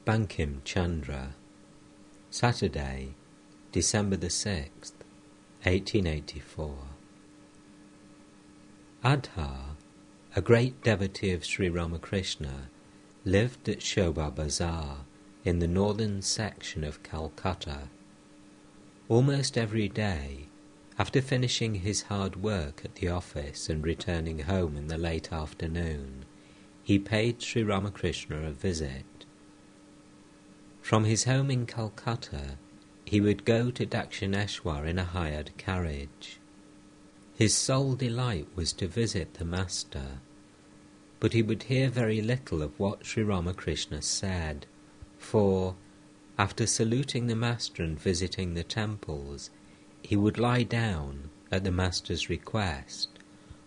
Bankim Chandra, Saturday, December the 6th, 1884. Adhar, a great devotee of Sri Ramakrishna, lived at Shobha Bazar in the northern section of Calcutta. Almost every day, after finishing his hard work at the office and returning home in the late afternoon, he paid Sri Ramakrishna a visit. From his home in Calcutta, he would go to Dakshineshwar in a hired carriage. His sole delight was to visit the Master, but he would hear very little of what Sri Ramakrishna said, for, after saluting the Master and visiting the temples, he would lie down, at the Master's request,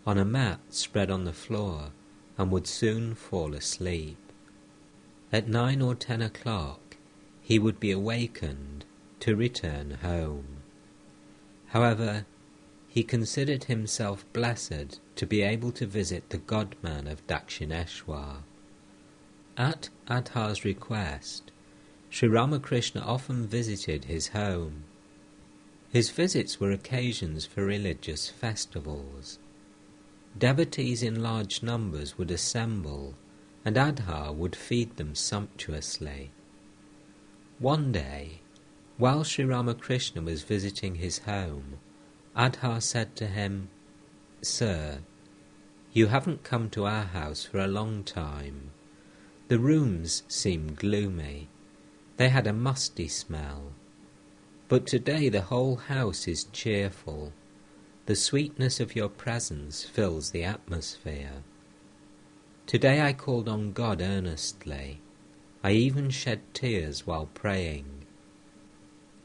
on a mat spread on the floor, and would soon fall asleep. At 9 or 10 o'clock, he would be awakened to return home. However, he considered himself blessed to be able to visit the God-man of Dakshineshwar. At Adhar's request, Sri Ramakrishna often visited his home. His visits were occasions for religious festivals. Devotees in large numbers would assemble, and Adhar would feed them sumptuously. One day, while Sri Ramakrishna was visiting his home, Adhar said to him, "Sir, you haven't come to our house for a long time. The rooms seem gloomy. They had a musty smell. But today the whole house is cheerful. The sweetness of your presence fills the atmosphere. Today I called on God earnestly. I even shed tears while praying."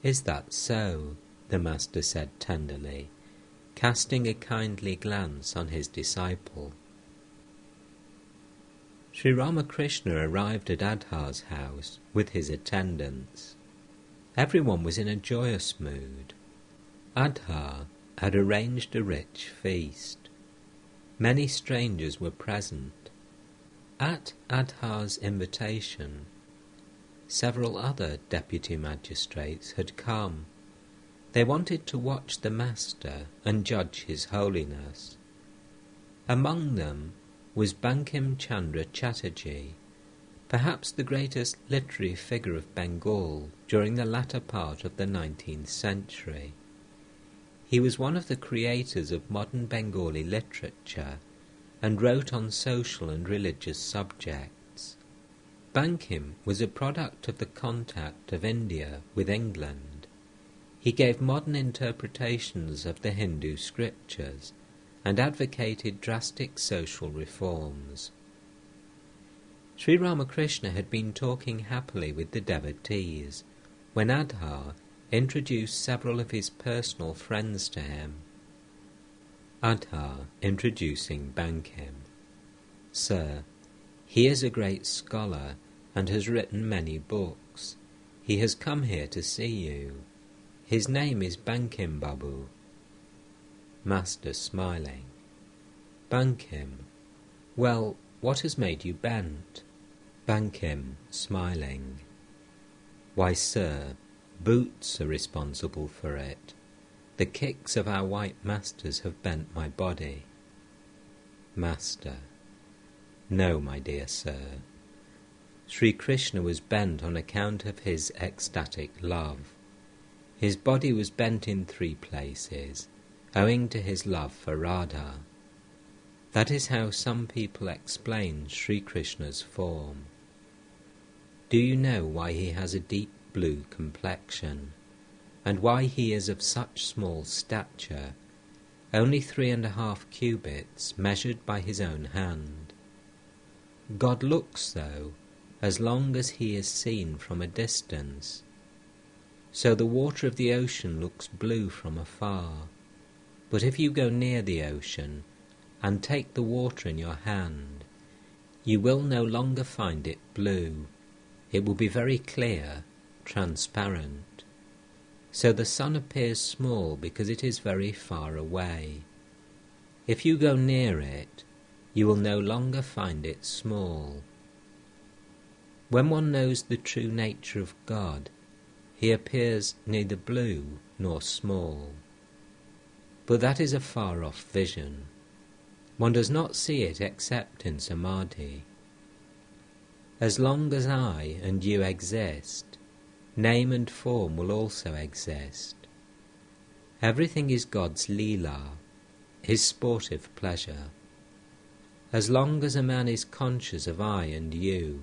"Is that so?" the Master said tenderly, casting a kindly glance on his disciple. Sri Ramakrishna arrived at Adhar's house with his attendants. Everyone was in a joyous mood. Adhar had arranged a rich feast. Many strangers were present. At Adhar's invitation, several other deputy magistrates had come. They wanted to watch the Master and judge his holiness. Among them was Bankim Chandra Chatterjee, perhaps the greatest literary figure of Bengal during the latter part of the 19th century. He was one of the creators of modern Bengali literature and wrote on social and religious subjects. Bankim was a product of the contact of India with England. He gave modern interpretations of the Hindu scriptures and advocated drastic social reforms. Sri Ramakrishna had been talking happily with the devotees when Adhar introduced several of his personal friends to him. Adhar introducing Bankim. "Sir, he is a great scholar and has written many books. He has come here to see you. His name is Bankim Babu." Master smiling. "Bankim, well, what has made you bent?" Bankim smiling. "Why, sir, boots are responsible for it. The kicks of our white masters have bent my body." Master. "No, my dear sir. Sri Krishna was bent on account of his ecstatic love. His body was bent in 3 places, owing to his love for Radha. That is how some people explain Sri Krishna's form. Do you know why he has a deep blue complexion, and why he is of such small stature, only 3.5 cubits measured by his own hand? God looks so as long as he is seen from a distance. So the water of the ocean looks blue from afar, but if you go near the ocean and take the water in your hand, you will no longer find it blue. It will be very clear, transparent. So the sun appears small because it is very far away. If you go near it, you will no longer find it small." When one knows the true nature of God, he appears neither blue nor small. But that is a far-off vision. One does not see it except in samadhi. As long as I and you exist, name and form will also exist. Everything is God's Leela, his sportive pleasure. As long as a man is conscious of I and you,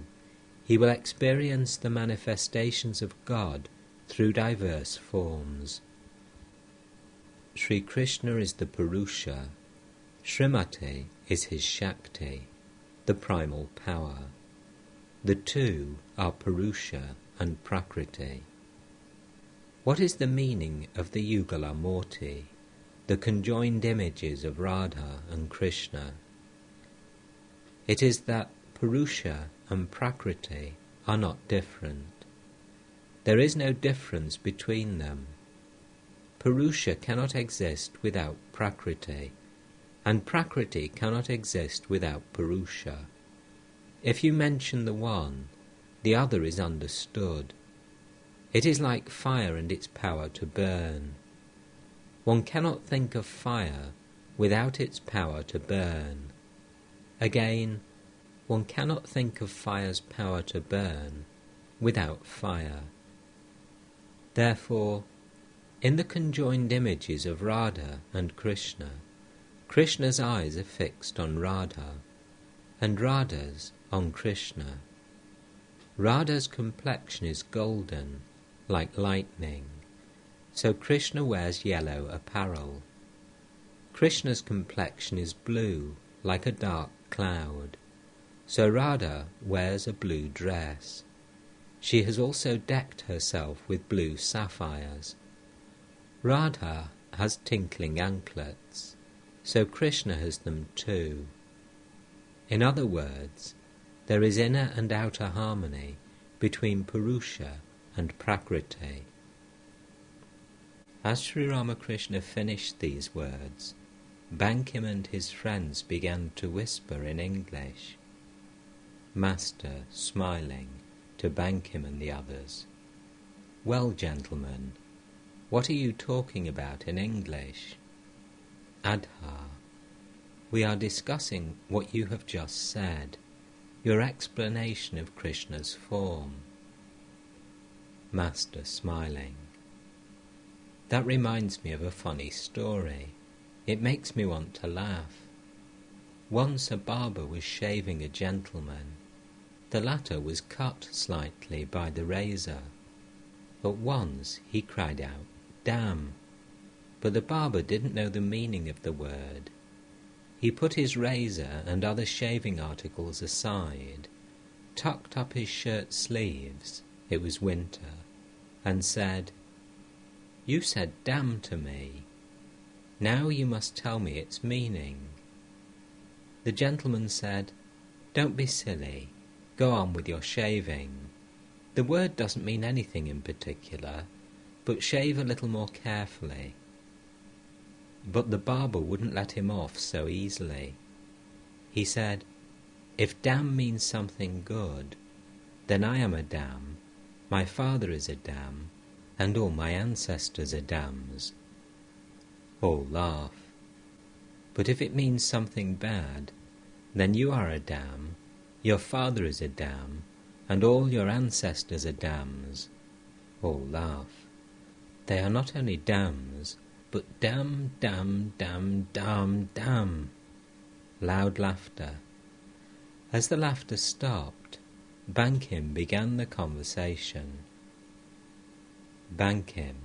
he will experience the manifestations of God through diverse forms. Sri Krishna is the Purusha, Srimati is his Shakti, the primal power. The two are Purusha and Prakriti. What is the meaning of the Yugala Murti, the conjoined images of Radha and Krishna? It is that Purusha and Prakriti are not different. There is no difference between them. Purusha cannot exist without Prakriti, and Prakriti cannot exist without Purusha. If you mention the one, the other is understood. It is like fire and its power to burn. One cannot think of fire without its power to burn. Again, one cannot think of fire's power to burn without fire. Therefore, in the conjoined images of Radha and Krishna, Krishna's eyes are fixed on Radha, and Radha's on Krishna. Radha's complexion is golden, like lightning, so Krishna wears yellow apparel. Krishna's complexion is blue, like a dark cloud, so Radha wears a blue dress. She has also decked herself with blue sapphires. Radha has tinkling anklets, so Krishna has them too. In other words, there is inner and outer harmony between Purusha and Prakriti. As Sri Ramakrishna finished these words, Bankim and his friends began to whisper in English. Master, smiling, to Bankim and the others, "Well, gentlemen, what are you talking about in English?" Adha, we are discussing what you have just said, your explanation of Krishna's form. Master, smiling, that reminds me of a funny story. It makes me want to laugh. Once a barber was shaving a gentleman. The latter was cut slightly by the razor. At once he cried out, "Damn!" But the barber didn't know the meaning of the word. He put his razor and other shaving articles aside, tucked up his shirt sleeves, it was winter, and said, "You said damn to me. Now you must tell me its meaning." The gentleman said, "Don't be silly. Go on with your shaving. The word doesn't mean anything in particular, but shave a little more carefully." But the barber wouldn't let him off so easily. He said, "If damn means something good, then I am a dam, my father is a dam, and all my ancestors are dams." All laugh. "But if it means something bad, then you are a dam, your father is a dam, and all your ancestors are dams." All laugh. "They are not only dams, but damn, damn, damn, damn, damn." Loud laughter. As the laughter stopped, Bankim began the conversation. Bankim,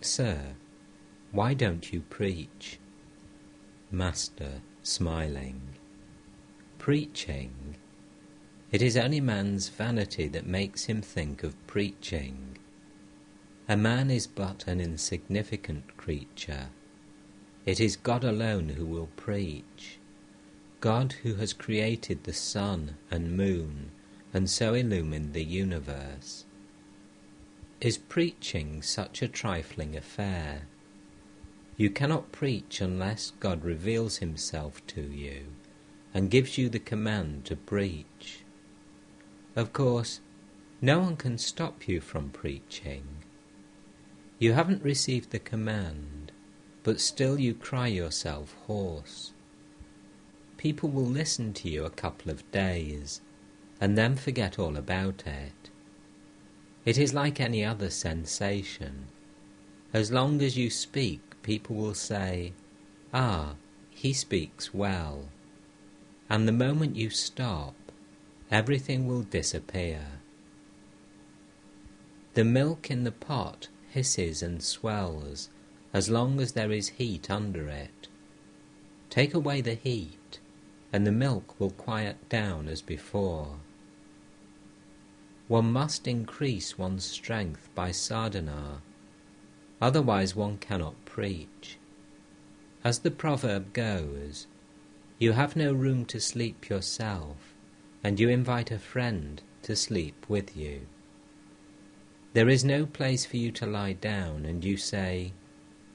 "Sir, why don't you preach?" Master, smiling, "Preaching? It is only man's vanity that makes him think of preaching. A man is but an insignificant creature. It is God alone who will preach. God who has created the sun and moon and so illumined the universe. Is preaching such a trifling affair? You cannot preach unless God reveals himself to you and gives you the command to preach. Of course, no one can stop you from preaching. You haven't received the command, but still you cry yourself hoarse. People will listen to you a couple of days, and then forget all about it. It is like any other sensation. As long as you speak, people will say, "Ah, he speaks well." And the moment you stop, everything will disappear. The milk in the pot hisses and swells as long as there is heat under it. Take away the heat, and the milk will quiet down as before. One must increase one's strength by sadhana, otherwise one cannot preach. As the proverb goes, you have no room to sleep yourself, and you invite a friend to sleep with you. There is no place for you to lie down, and you say,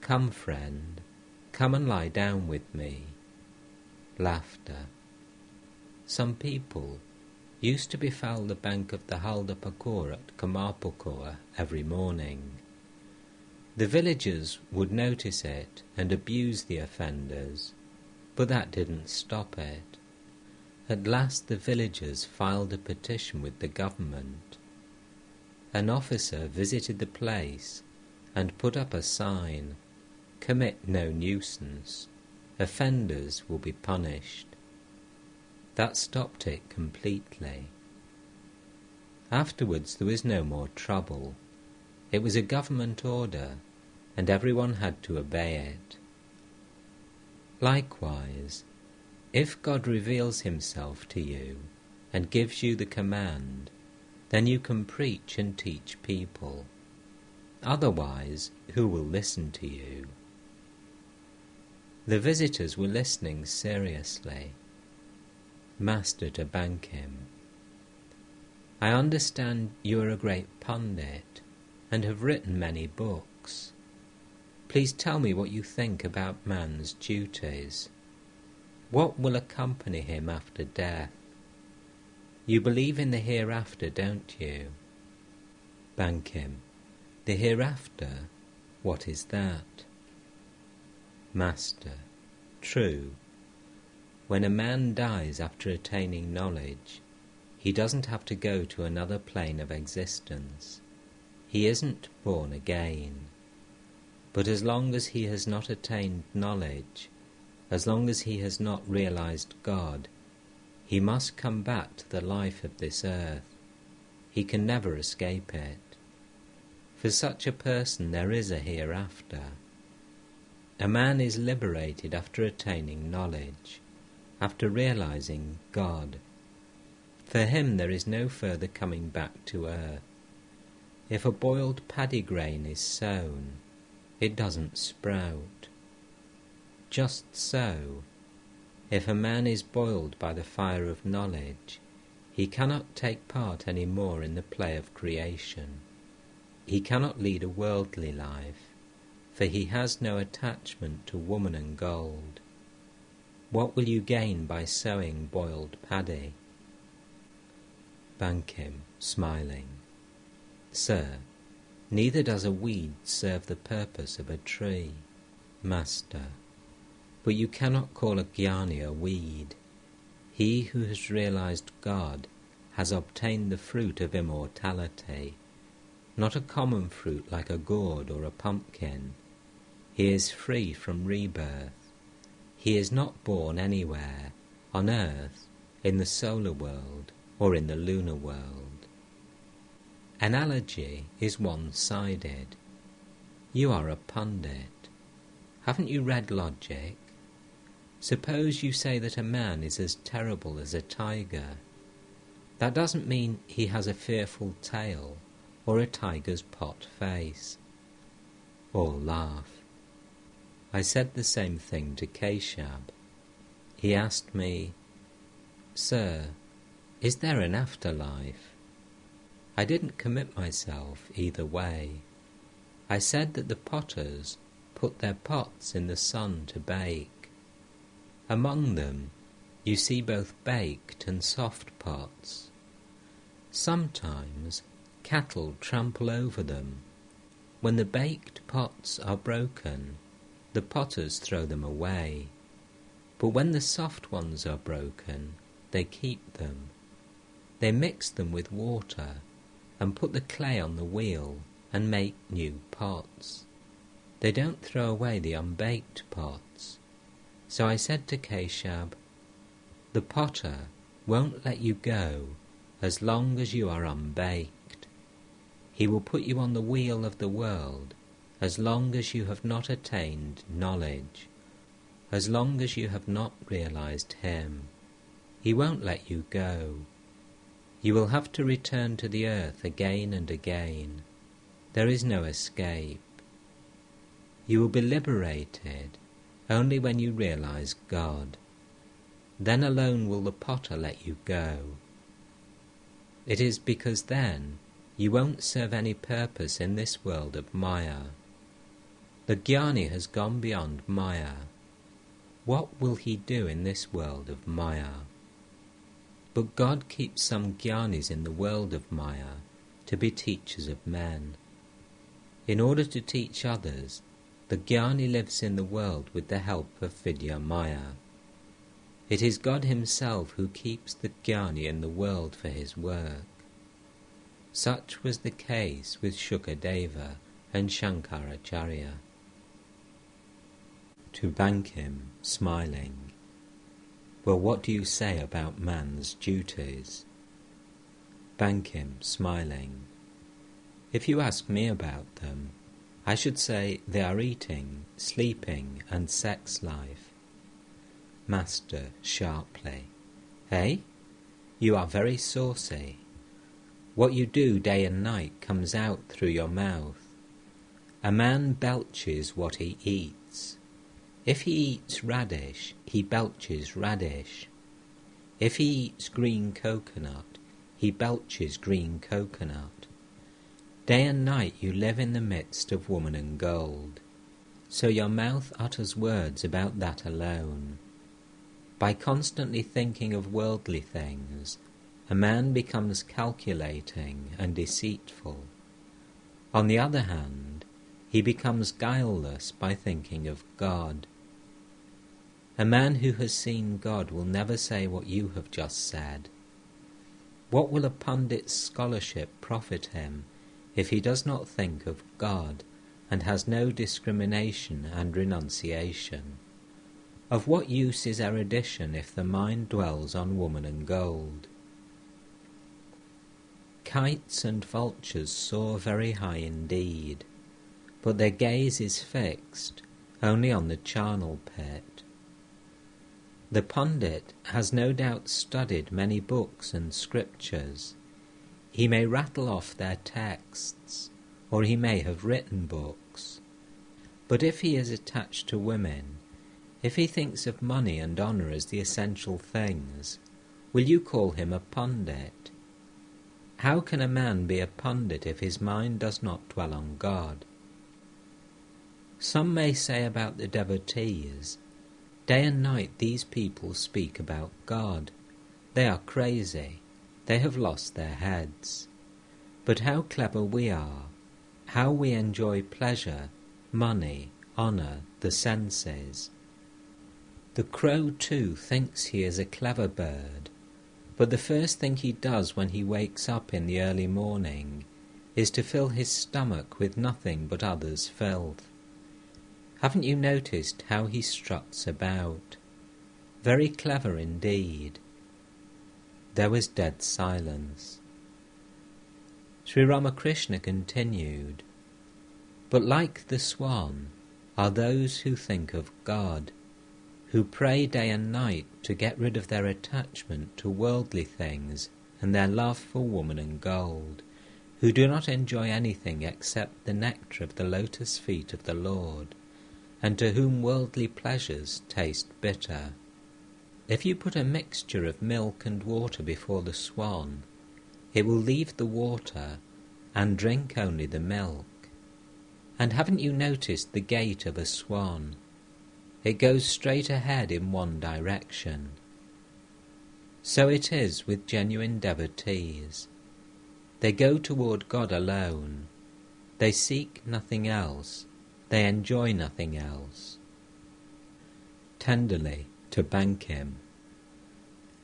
"Come, friend, come and lie down with me." Laughter. Some people used to befoul the bank of the Haldapakor at Kamarpukor every morning. The villagers would notice it and abuse the offenders, but that didn't stop it. At last the villagers filed a petition with the government. An officer visited the place and put up a sign, "Commit no nuisance. Offenders will be punished." That stopped it completely. Afterwards there was no more trouble. It was a government order, and everyone had to obey it. Likewise, if God reveals himself to you and gives you the command, then you can preach and teach people. Otherwise, who will listen to you? The visitors were listening seriously. Master to Bankim: "I understand you are a great pundit and have written many books. Please tell me what you think about man's duties. What will accompany him after death? You believe in the hereafter, don't you?" Bankim: "The hereafter? What is that?" Master: "True. When a man dies after attaining knowledge, he doesn't have to go to another plane of existence. He isn't born again. But as long as he has not attained knowledge, as long as he has not realized God, he must come back to the life of this earth. He can never escape it. For such a person there is a hereafter. A man is liberated after attaining knowledge, after realizing God. For him there is no further coming back to earth. If a boiled paddy grain is sown, it doesn't sprout. Just so, if a man is boiled by the fire of knowledge, he cannot take part any more in the play of creation. He cannot lead a worldly life, for he has no attachment to woman and gold. What will you gain by sowing boiled paddy?" Bankim, smiling: "Sir, neither does a weed serve the purpose of a tree." Master: "But you cannot call a jnani a weed. He who has realized God has obtained the fruit of immortality, not a common fruit like a gourd or a pumpkin. He is free from rebirth. He is not born anywhere, on earth, in the solar world, or in the lunar world. Analogy is one-sided. You are a pundit. Haven't you read logic? Suppose you say that a man is as terrible as a tiger. That doesn't mean he has a fearful tail or a tiger's pot face." All laugh. I said the same thing to Keshab. He asked me, "Sir, is there an afterlife?" I didn't commit myself either way. I said that the potters put their pots in the sun to bake. Among them you see both baked and soft pots. Sometimes cattle trample over them. When the baked pots are broken, the potters throw them away. But when the soft ones are broken, they keep them. They mix them with water and put the clay on the wheel and make new pots. They don't throw away the unbaked pots. So I said to Keshab, the potter won't let you go as long as you are unbaked. He will put you on the wheel of the world as long as you have not attained knowledge, as long as you have not realized him. He won't let you go. You will have to return to the earth again and again. There is no escape. You will be liberated only when you realize God. Then alone will the potter let you go. It is because then you won't serve any purpose in this world of Maya. The Jnani has gone beyond Maya. What will he do in this world of Maya? But God keeps some Jnanis in the world of Maya to be teachers of men. In order to teach others, the Jnani lives in the world with the help of Vidya Maya. It is God himself who keeps the Jnani in the world for his work. Such was the case with Shukadeva and Shankaracharya. To Bankim, smiling, well, what do you say about man's duties? Bankim, smiling, if you ask me about them, I should say they are eating, sleeping, and sex life. Master, sharply, eh? You are very saucy. What you do day and night comes out through your mouth. A man belches what he eats. If he eats radish, he belches radish. If he eats green coconut, he belches green coconut. Day and night you live in the midst of woman and gold, so your mouth utters words about that alone. By constantly thinking of worldly things, a man becomes calculating and deceitful. On the other hand, he becomes guileless by thinking of God. A man who has seen God will never say what you have just said. What will a pundit's scholarship profit him if he does not think of God and has no discrimination and renunciation? Of what use is erudition if the mind dwells on woman and gold? Kites and vultures soar very high indeed, but their gaze is fixed only on the charnel pit. The pundit has no doubt studied many books and scriptures. He may rattle off their texts, or he may have written books. But if he is attached to women, if he thinks of money and honour as the essential things, will you call him a pundit? How can a man be a pundit if his mind does not dwell on God? Some may say about the devotees, day and night these people speak about God. They are crazy. They have lost their heads. But how clever we are, how we enjoy pleasure, money, honour, the senses. The crow too thinks he is a clever bird, but the first thing he does when he wakes up in the early morning is to fill his stomach with nothing but others' filth. Haven't you noticed how he struts about? Very clever indeed. There was dead silence. Sri Ramakrishna continued, but like the swan are those who think of God, who pray day and night to get rid of their attachment to worldly things and their love for woman and gold, who do not enjoy anything except the nectar of the lotus feet of the Lord, and to whom worldly pleasures taste bitter. If you put a mixture of milk and water before the swan, it will leave the water and drink only the milk. And haven't you noticed the gait of a swan? It goes straight ahead in one direction. So it is with genuine devotees. They go toward God alone. They seek nothing else. They enjoy nothing else. Tenderly to Bankim.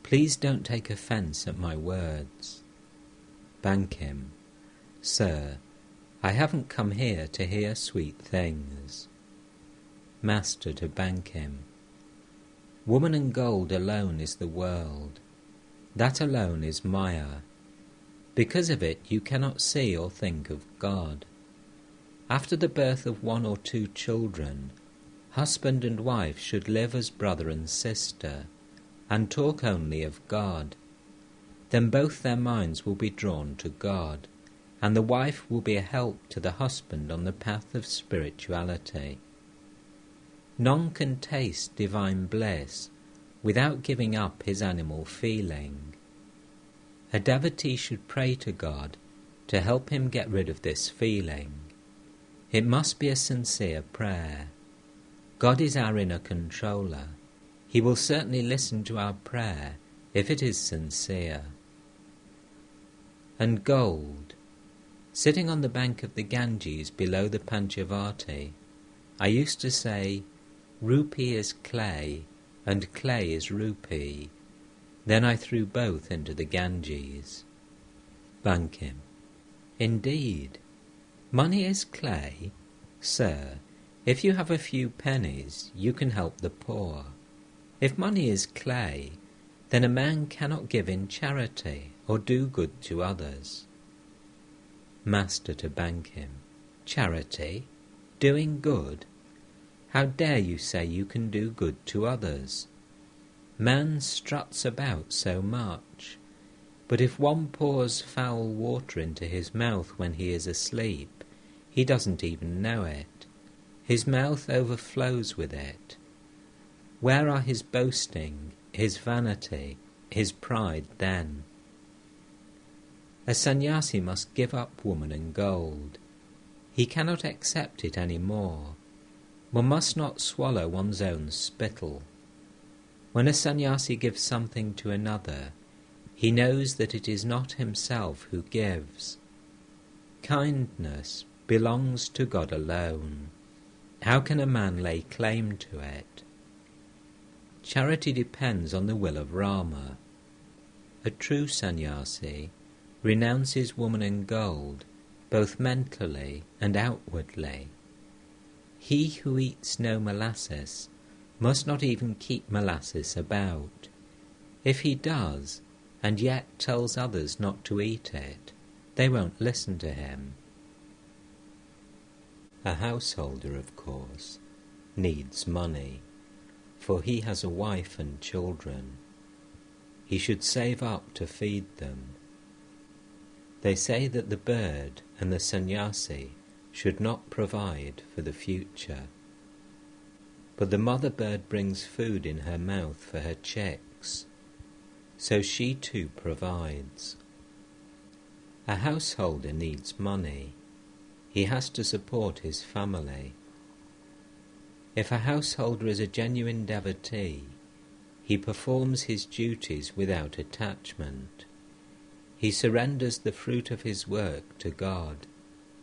Please don't take offence at my words. Bankim. Sir, I haven't come here to hear sweet things. Master to Bankim. Woman and gold alone is the world. That alone is Maya. Because of it you cannot see or think of God. After the birth of 1 or 2 children, husband and wife should live as brother and sister, and talk only of God. Then both their minds will be drawn to God, and the wife will be a help to the husband on the path of spirituality. None can taste divine bliss without giving up his animal feeling. A devotee should pray to God to help him get rid of this feeling. It must be a sincere prayer. God is our inner controller. He will certainly listen to our prayer if it is sincere. And gold. Sitting on the bank of the Ganges below the Panchavati, I used to say, rupee is clay, and clay is rupee. Then I threw both into the Ganges. Bankim. Indeed. Money is clay? Sir, if you have a few pennies, you can help the poor. If money is clay, then a man cannot give in charity or do good to others. Master to Bankim. Charity? Doing good? How dare you say you can do good to others? Man struts about so much, but if one pours foul water into his mouth when he is asleep, he doesn't even know it. His mouth overflows with it. Where are his boasting, his vanity, his pride then? A sannyasi must give up woman and gold. He cannot accept it any more. One must not swallow one's own spittle. When a sannyasi gives something to another, he knows that it is not himself who gives. Kindness belongs to God alone. How can a man lay claim to it? Charity depends on the will of Rama. A true sannyasi renounces woman and gold, both mentally and outwardly. He who eats no molasses must not even keep molasses about. If he does, and yet tells others not to eat it, they won't listen to him. A householder, of course, needs money, for he has a wife and children. He should save up to feed them. They say that the bird and the sannyasi should not provide for the future. But the mother bird brings food in her mouth for her chicks, so she too provides. A householder needs money. He has to support his family. If a householder is a genuine devotee, he performs his duties without attachment. He surrenders the fruit of his work to God,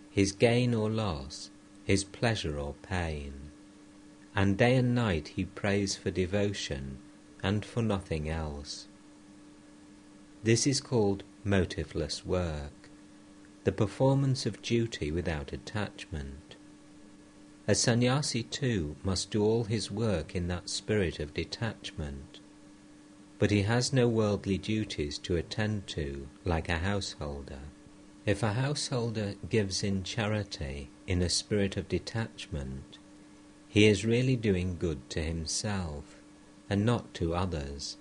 his gain or loss, his pleasure or pain, and day and night he prays for devotion and for nothing else. This is called motiveless work, the performance of duty without attachment. A sannyasi too must do all his work in that spirit of detachment, but he has no worldly duties to attend to like a householder. If a householder gives in charity in a spirit of detachment, he is really doing good to himself and not to others.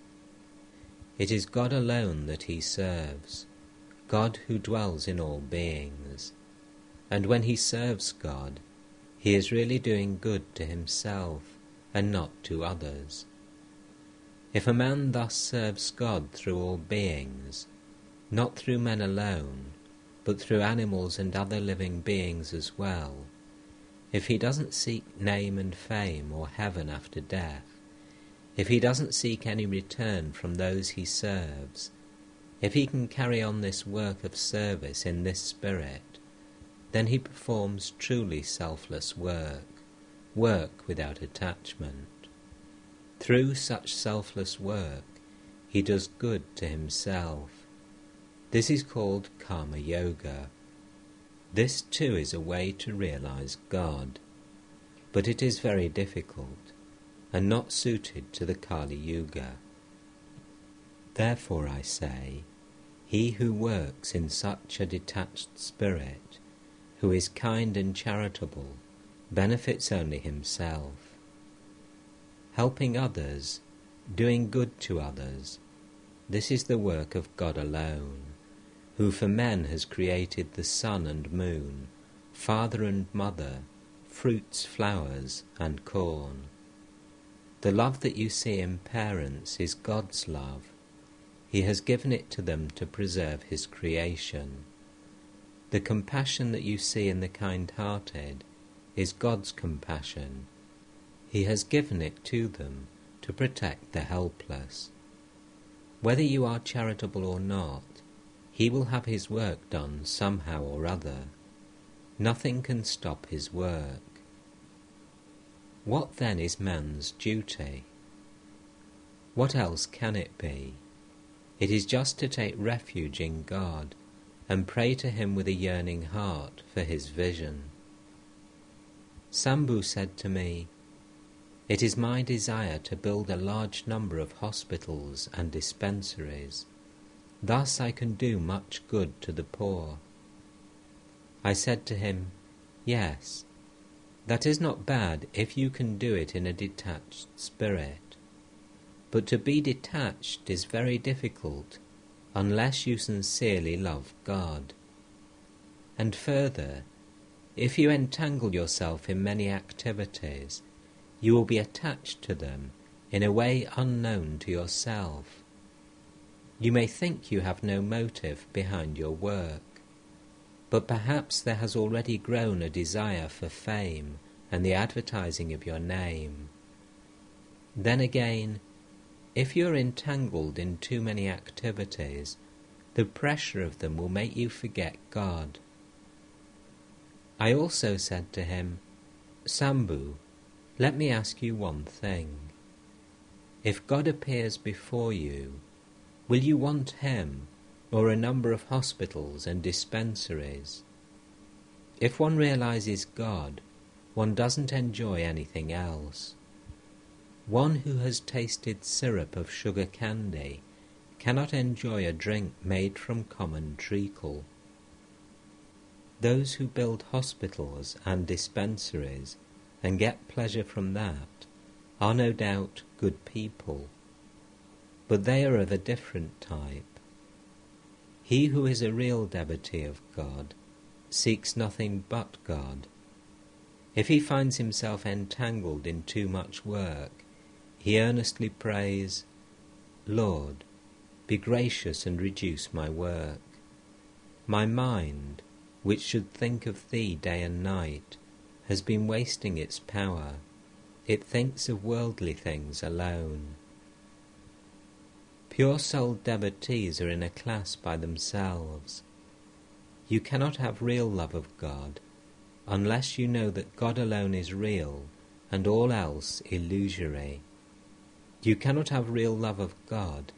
It is God alone that he serves, God who dwells in all beings, and when he serves God, he is really doing good to himself and not to others. If a man thus serves God through all beings, not through men alone, but through animals and other living beings as well, if he doesn't seek name and fame or heaven after death, if he doesn't seek any return from those he serves, if he can carry on this work of service in this spirit, then he performs truly selfless work, work without attachment. Through such selfless work, he does good to himself. This is called Karma Yoga. This too is a way to realize God, but it is very difficult and not suited to the Kali Yuga. Therefore I say, he who works in such a detached spirit, who is kind and charitable, benefits only himself. Helping others, doing good to others, this is the work of God alone, who for men has created the sun and moon, father and mother, fruits, flowers, and corn. The love that you see in parents is God's love. He has given it to them to preserve his creation. The compassion that you see in the kind-hearted is God's compassion. He has given it to them to protect the helpless. Whether you are charitable or not, he will have his work done somehow or other. Nothing can stop his work. What then is man's duty? What else can it be? It is just to take refuge in God and pray to him with a yearning heart for his vision. Sambhu said to me, "It is my desire to build a large number of hospitals and dispensaries. Thus I can do much good to the poor." I said to him, "Yes, that is not bad if you can do it in a detached spirit. But to be detached is very difficult unless you sincerely love God. And further, if you entangle yourself in many activities, you will be attached to them in a way unknown to yourself. You may think you have no motive behind your work, but perhaps there has already grown a desire for fame and the advertising of your name. Then again, if you are entangled in too many activities, the pressure of them will make you forget God." I also said to him, "Sambhu, let me ask you one thing. If God appears before you, will you want him or a number of hospitals and dispensaries? If one realizes God, one doesn't enjoy anything else. One who has tasted syrup of sugar candy cannot enjoy a drink made from common treacle. Those who build hospitals and dispensaries and get pleasure from that are no doubt good people, but they are of a different type. He who is a real devotee of God seeks nothing but God. If he finds himself entangled in too much work, he earnestly prays, 'Lord, be gracious and reduce my work. My mind, which should think of thee day and night, has been wasting its power. It thinks of worldly things alone.' Pure-souled devotees are in a class by themselves. You cannot have real love of God unless you know that God alone is real and all else illusory. You cannot have real love of God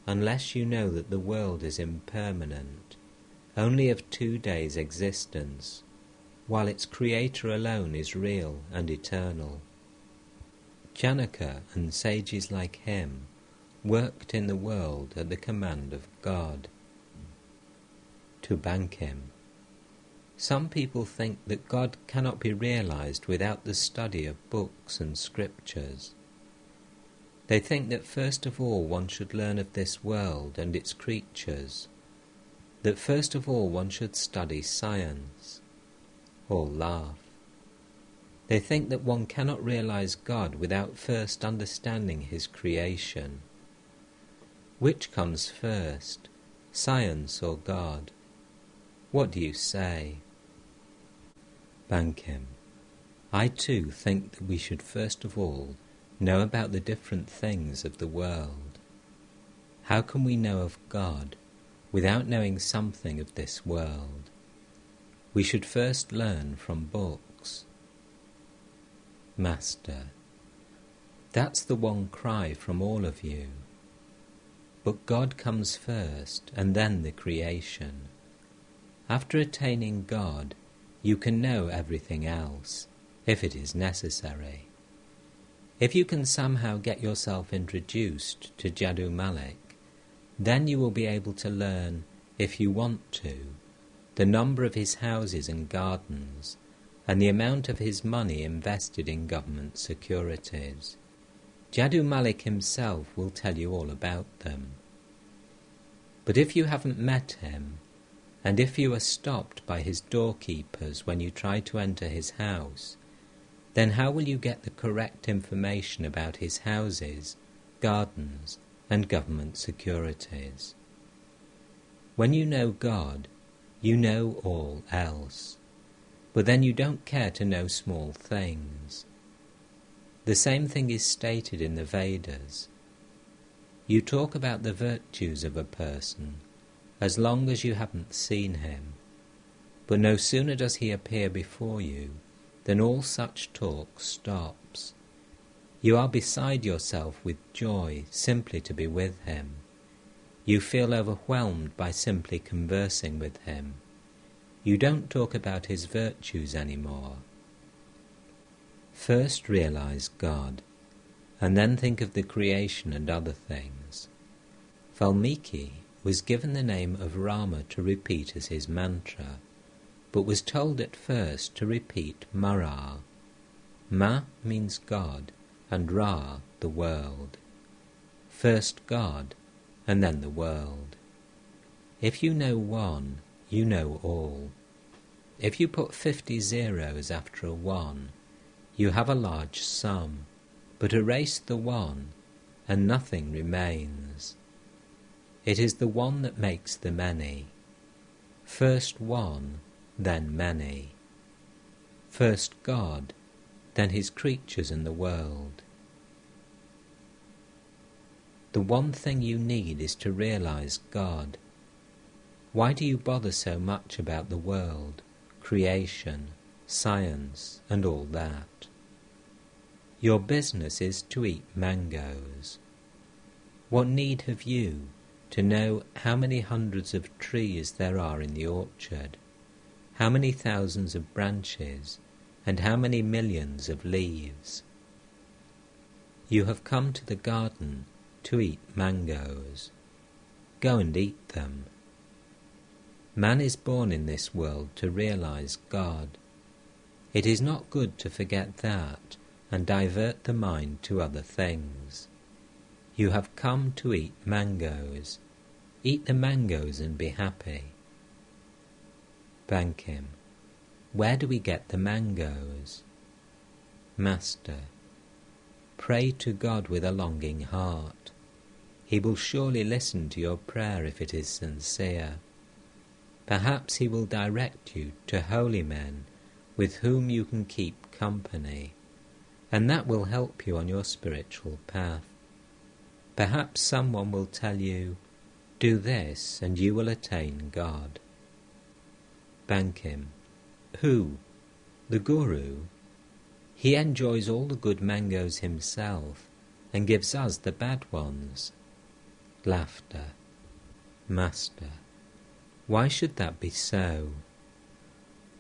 unless you know that the world is impermanent, only of 2 days' existence, while its creator alone is real and eternal. Janaka and sages like him worked in the world at the command of God. To Bankim. Some people think that God cannot be realized without the study of books and scriptures. They think that first of all one should learn of this world and its creatures, that first of all one should study science. All laugh. They think that one cannot realize God without first understanding his creation. Which comes first, science or God? What do you say? Bankim. I too think that we should first of all know about the different things of the world. How can we know of God without knowing something of this world. We should first learn from books. Master: that's the one cry from all of you. But God comes first, and then the creation. After attaining God, you can know everything else, if it is necessary. If you can somehow get yourself introduced to Jadu Malik, then you will be able to learn, if you want to, the number of his houses and gardens, and the amount of his money invested in government securities. Jadu Malik himself will tell you all about them. But if you haven't met him, and if you are stopped by his doorkeepers when you try to enter his house, then how will you get the correct information about his houses, gardens, and government securities? When you know God, you know all else, but then you don't care to know small things. The same thing is stated in the Vedas. You talk about the virtues of a person as long as you haven't seen him, but no sooner does he appear before you than all such talk stops. You are beside yourself with joy simply to be with him. You feel overwhelmed by simply conversing with him. You don't talk about his virtues anymore. First realize God, and then think of the creation and other things. Valmiki was given the name of Rama to repeat as his mantra, but was told at first to repeat Mara. Ma means God, and Ra, the world. First God, and then the world. If you know one, you know all. If you put 50 zeros after a 1, you have a large sum, but erase the 1, and nothing remains. It is the one that makes the many. First one, then many. First God, then his creatures and the world. The one thing you need is to realize God. Why do you bother so much about the world, creation, science, and all that? Your business is to eat mangoes. What need have you to know how many hundreds of trees there are in the orchard, how many thousands of branches, and how many millions of leaves? You have come to the garden to eat mangoes. Go and eat them. Man is born in this world to realize God. It is not good to forget that and divert the mind to other things. You have come to eat mangoes. Eat the mangoes and be happy. Bankim: where do we get the mangoes? Master: pray to God with a longing heart. He will surely listen to your prayer if it is sincere. Perhaps he will direct you to holy men with whom you can keep company, and that will help you on your spiritual path. Perhaps someone will tell you, do this and you will attain God. Bankim: who? The Guru? He enjoys all the good mangoes himself and gives us the bad ones. Laughter. Master: why should that be so?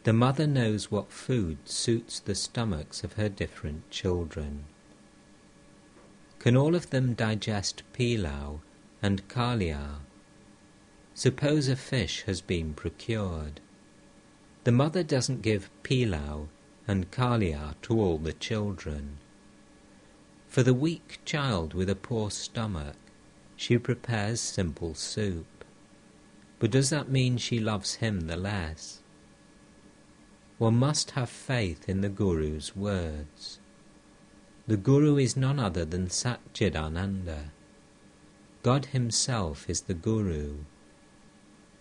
The mother knows what food suits the stomachs of her different children. Can all of them digest pilau and kalia? Suppose a fish has been procured. The mother doesn't give pilau and kalia to all the children. For the weak child with a poor stomach, she prepares simple soup. But does that mean she loves him the less? One must have faith in the Guru's words. The Guru is none other than Satchidananda. God himself is the Guru.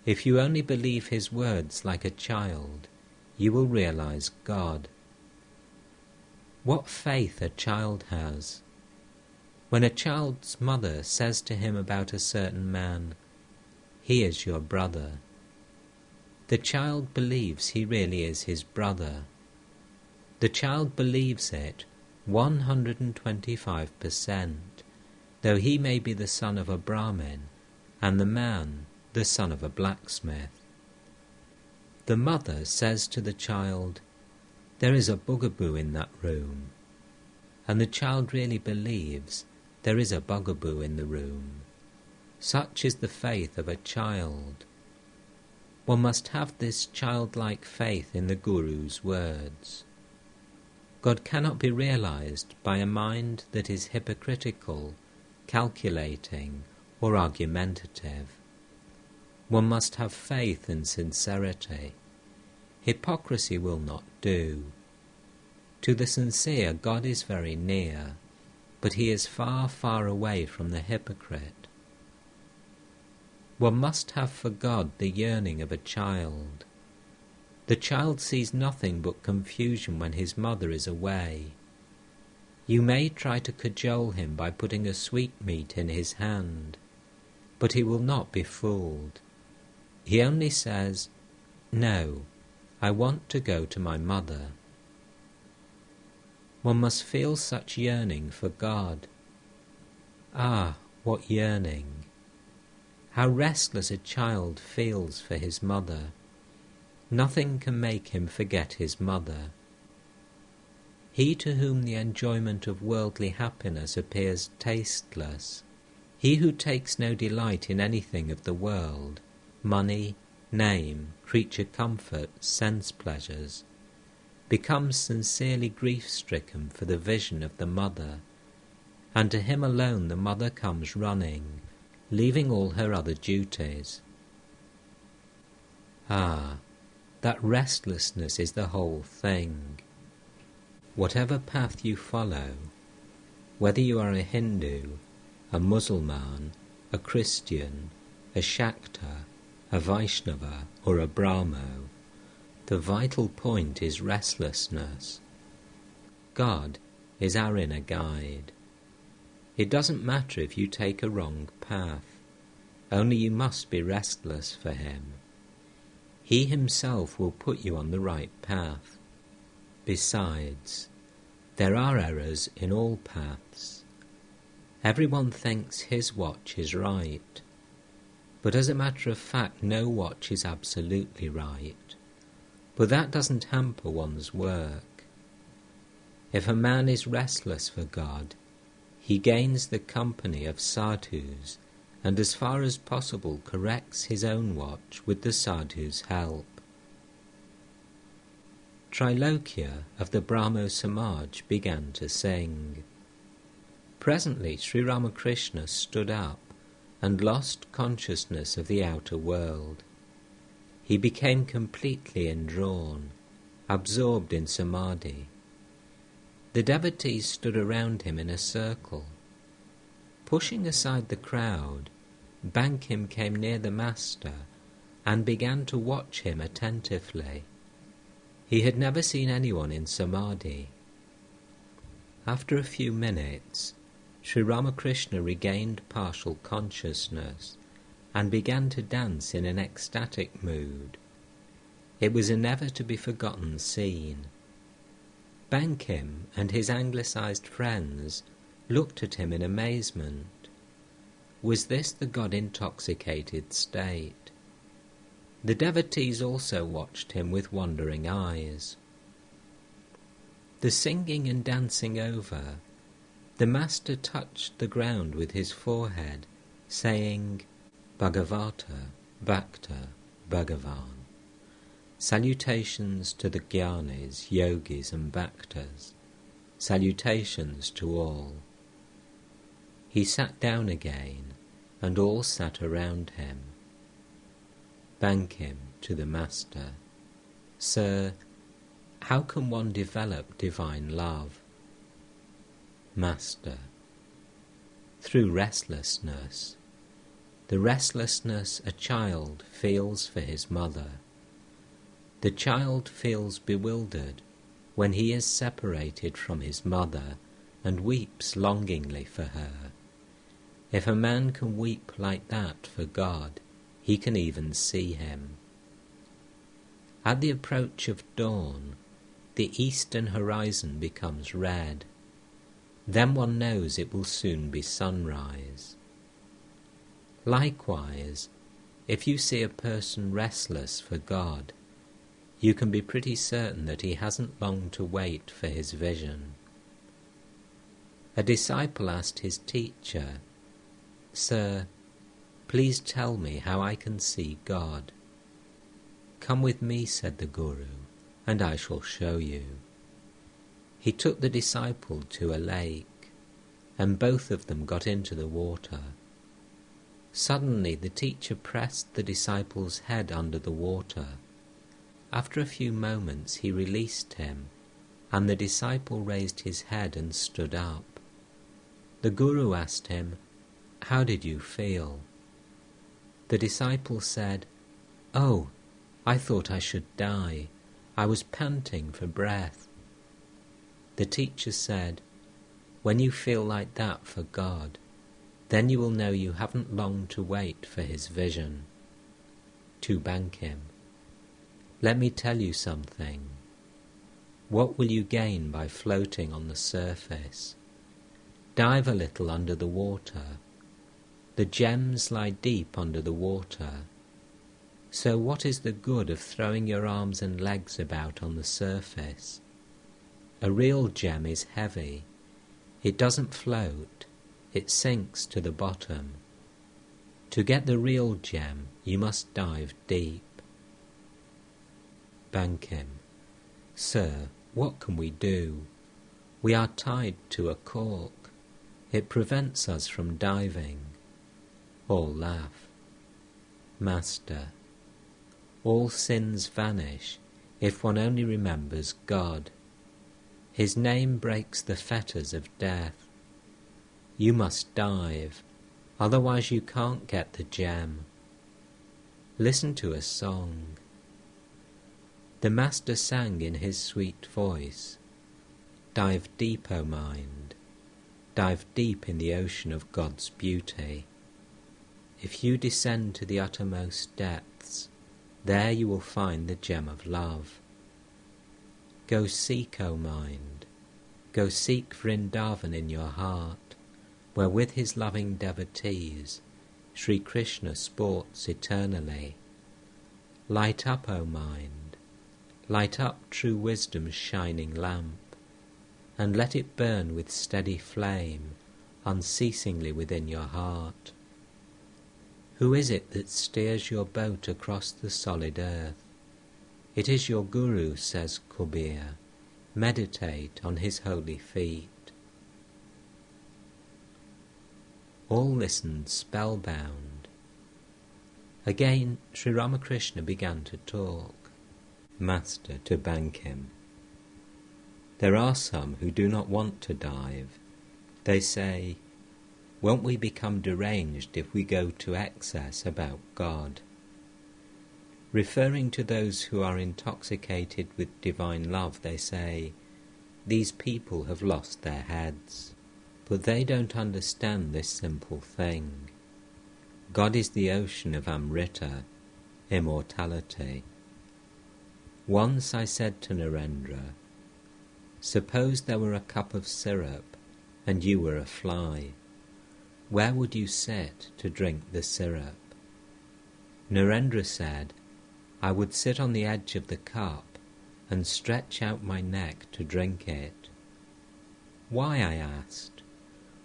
If you only believe his words like a child, you will realize God. What faith a child has! When a child's mother says to him about a certain man, he is your brother. The child believes he really is his brother. The child believes it 125%, though he may be the son of a Brahmin and the man the son of a blacksmith. The mother says to the child, "There is a bugaboo in that room," and the child really believes there is a bugaboo in the room. Such is the faith of a child. One must have this childlike faith in the Guru's words. God cannot be realized by a mind that is hypocritical, calculating, or argumentative. One must have faith and sincerity. Hypocrisy will not do. To the sincere, God is very near, but he is far, far away from the hypocrite. One must have for God the yearning of a child. The child sees nothing but confusion when his mother is away. You may try to cajole him by putting a sweetmeat in his hand, but he will not be fooled. He only says, "No, I want to go to my mother." One must feel such yearning for God. Ah, what yearning! How restless a child feels for his mother. Nothing can make him forget his mother. He to whom the enjoyment of worldly happiness appears tasteless, he who takes no delight in anything of the world, money, name, creature comfort, sense pleasures, becomes sincerely grief-stricken for the vision of the mother, and to him alone the mother comes running, leaving all her other duties. Ah, that restlessness is the whole thing. Whatever path you follow, whether you are a Hindu, a Mussulman, a Christian, a Shakta, a Vaishnava, or a Brahmo, the vital point is restlessness. God is our inner guide. It doesn't matter if you take a wrong path, only you must be restless for him. He himself will put you on the right path. Besides, there are errors in all paths. Everyone thinks his watch is right, but as a matter of fact no watch is absolutely right. But that doesn't hamper one's work. If a man is restless for God, he gains the company of sadhus, and as far as possible corrects his own watch with the sadhu's help. Trilokya of the Brahmo Samaj began to sing. Presently Sri Ramakrishna stood up and lost consciousness of the outer world. He became completely indrawn, absorbed in samadhi. The devotees stood around him in a circle. Pushing aside the crowd, Bankim came near the master and began to watch him attentively. He had never seen anyone in samadhi. After a few minutes, Sri Ramakrishna regained partial consciousness and began to dance in an ecstatic mood. It was a never-to-be-forgotten scene. Bankim and his anglicized friends looked at him in amazement. Was this the God-intoxicated state? The devotees also watched him with wondering eyes. The singing and dancing over, the master touched the ground with his forehead, saying, "Bhagavata, Bhakta, Bhagavan." Salutations to the Jnanis, Yogis and Bhaktas. Salutations to all. He sat down again, and all sat around him. Bankim to the master, "Sir, how can one develop divine love?" Master, through restlessness. The restlessness a child feels for his mother. The child feels bewildered when he is separated from his mother and weeps longingly for her. If a man can weep like that for God, he can even see him. At the approach of dawn, the eastern horizon becomes red. Then one knows it will soon be sunrise. Likewise, if you see a person restless for God, you can be pretty certain that he hasn't long to wait for his vision. A disciple asked his teacher, "Sir, please tell me how I can see God." "Come with me," said the Guru, "and I shall show you." He took the disciple to a lake, and both of them got into the water. Suddenly the teacher pressed the disciple's head under the water. After a few moments he released him, and the disciple raised his head and stood up. The Guru asked him, "How did you feel?" The disciple said, "Oh, I thought I should die. I was panting for breath." The teacher said, "When you feel like that for God, then you will know you haven't long to wait for his vision." To Bankim, "Let me tell you something. What will you gain by floating on the surface? Dive a little under the water. The gems lie deep under the water. So what is the good of throwing your arms and legs about on the surface? A real gem is heavy. It doesn't float. It sinks to the bottom. To get the real gem, you must dive deep." Bankim, "Sir, what can we do? We are tied to a cork. It prevents us from diving." All laugh. Master, all sins vanish if one only remembers God. His name breaks the fetters of death. You must dive, otherwise you can't get the gem. Listen to a song. The Master sang in his sweet voice, "Dive deep, O mind, dive deep in the ocean of God's beauty. If you descend to the uttermost depths, there you will find the gem of love. Go seek, O mind, go seek Vrindavan in your heart, where with his loving devotees Sri Krishna sports eternally. Light up, O mind, light up true wisdom's shining lamp, and let it burn with steady flame unceasingly within your heart. Who is it that steers your boat across the solid earth? It is your Guru, says Kabir. Meditate on his holy feet." All listened spellbound. Again Sri Ramakrishna began to talk. Master to Bankim, "There are some who do not want to dive. They say, 'Won't we become deranged if we go to excess about God?' Referring to those who are intoxicated with divine love, they say, 'These people have lost their heads.' But they don't understand this simple thing. God is the ocean of Amrita, immortality. Once I said to Narendra, 'Suppose there were a cup of syrup and you were a fly. Where would you sit to drink the syrup?' Narendra said, 'I would sit on the edge of the cup and stretch out my neck to drink it.' 'Why?' I asked.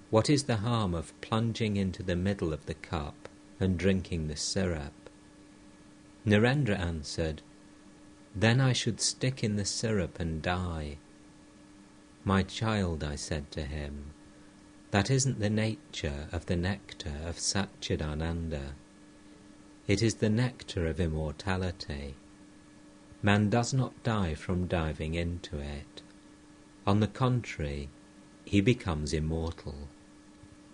'What is the harm of plunging into the middle of the cup and drinking the syrup?' Narendra answered, 'Then I should stick in the syrup and die.' 'My child,' I said to him, 'that isn't the nature of the nectar of Satchidananda. It is the nectar of immortality. Man does not die from diving into it. On the contrary, he becomes immortal.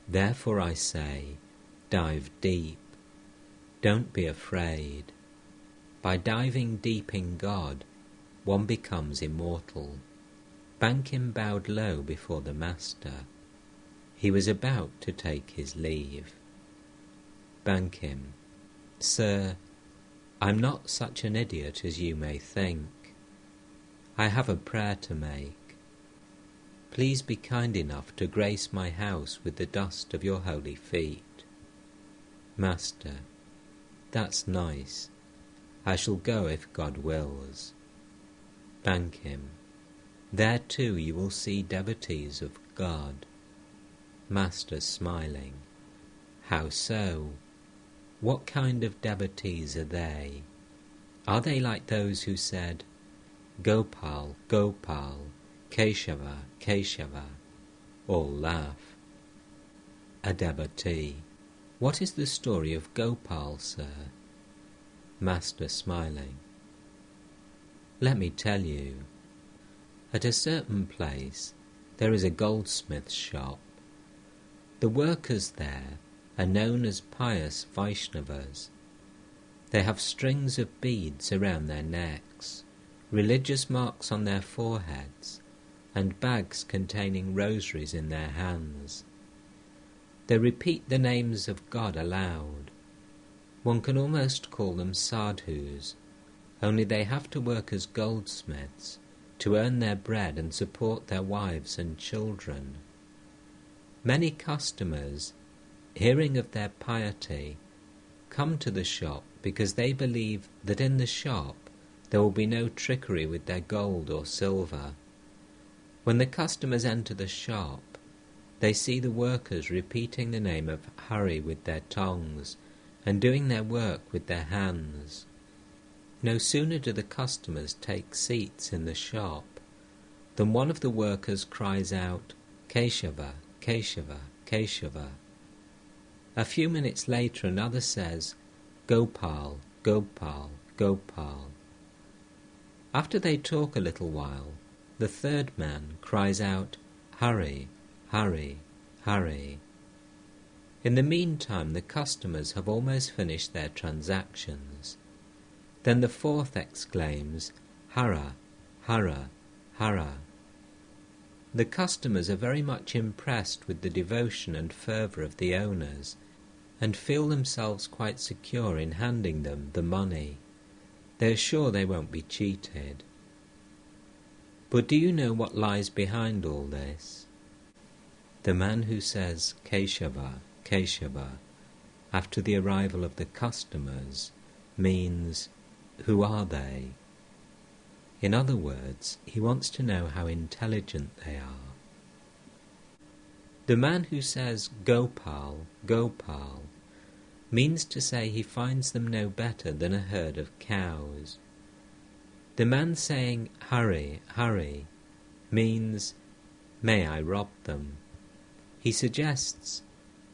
Therefore I say, dive deep. Don't be afraid. By diving deep in God, one becomes immortal." Bankim bowed low before the Master. He was about to take his leave. Bankim, Sir, I'm not such an idiot as you may think. I have a prayer to make. Please be kind enough to grace my house with the dust of your holy feet. Master, that's nice. I shall go if God wills. Bankim, there too you will see devotees of God. Master smiling, how so? What kind of devotees are they? Are they like those who said, Gopal, Gopal, Keshava, Keshava? All laugh. A devotee, what is the story of Gopal, sir? Master smiling, let me tell you. At a certain place there is a goldsmith's shop. The workers there are known as pious Vaishnavas. They have strings of beads around their necks, religious marks on their foreheads, and bags containing rosaries in their hands. They repeat the names of God aloud. One can almost call them sadhus, only they have to work as goldsmiths to earn their bread and support their wives and children. Many customers, hearing of their piety, come to the shop because they believe that in the shop there will be no trickery with their gold or silver. When the customers enter the shop, they see the workers repeating the name of Hari with their tongues and doing their work with their hands. No sooner do the customers take seats in the shop than one of the workers cries out, Keshava, Keshava, Keshava. A few minutes later another says, Gopal, Gopal, Gopal. After they talk a little while, the third man cries out, Hari, Hari, Hari. In the meantime the customers have almost finished their transactions. Then the fourth exclaims, Hara, Hara, Hara. The customers are very much impressed with the devotion and fervour of the owners, and feel themselves quite secure in handing them the money. They are sure they won't be cheated. But do you know what lies behind all this? The man who says Keshava, Keshava, after the arrival of the customers, means, who are they? In other words, he wants to know how intelligent they are. The man who says Gopal, Gopal, means to say he finds them no better than a herd of cows. The man saying Hari, Hari, means, may I rob them? He suggests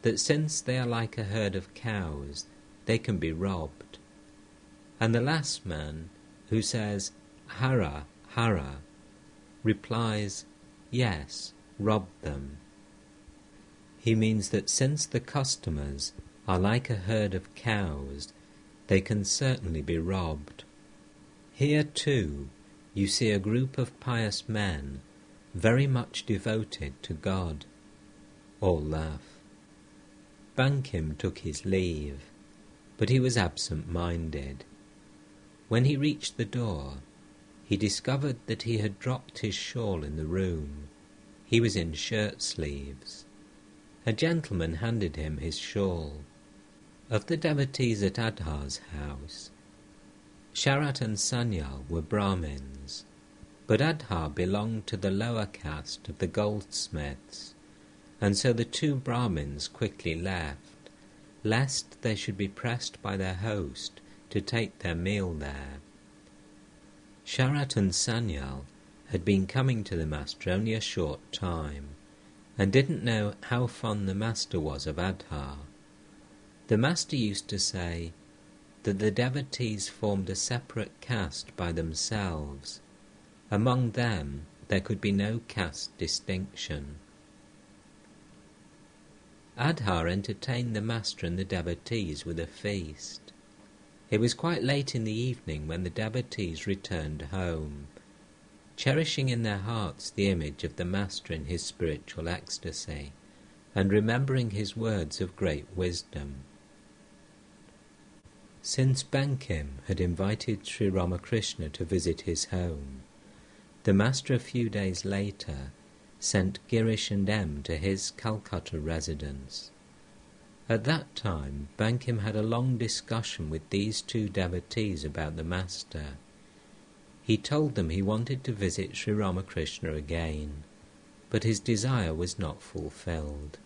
that since they are like a herd of cows, they can be robbed. And the last man, who says Hara, Hara, replies, yes, rob them. He means that since the customers are like a herd of cows, they can certainly be robbed. Here too you see a group of pious men very much devoted to God. All laugh. Bankim took his leave, but he was absent-minded. When he reached the door, he discovered that he had dropped his shawl in the room. He was in shirt sleeves. A gentleman handed him his shawl. Of the devotees at Adhar's house, Sharat and Sanyal were Brahmins, but Adhar belonged to the lower caste of the goldsmiths, and so the two Brahmins quickly left, lest they should be pressed by their host to take their meal there. Sharat and Sanyal had been coming to the master only a short time, and didn't know how fond the master was of Adhar. The master used to say that the devotees formed a separate caste by themselves. Among them there could be no caste distinction. Adhar entertained the master and the devotees with a feast. It was quite late in the evening when the devotees returned home, cherishing in their hearts the image of the master in his spiritual ecstasy, and remembering his words of great wisdom. Since Bankim had invited Sri Ramakrishna to visit his home, the Master a few days later sent Girish and M to his Calcutta residence. At that time, Bankim had a long discussion with these two devotees about the Master. He told them he wanted to visit Sri Ramakrishna again, but his desire was not fulfilled.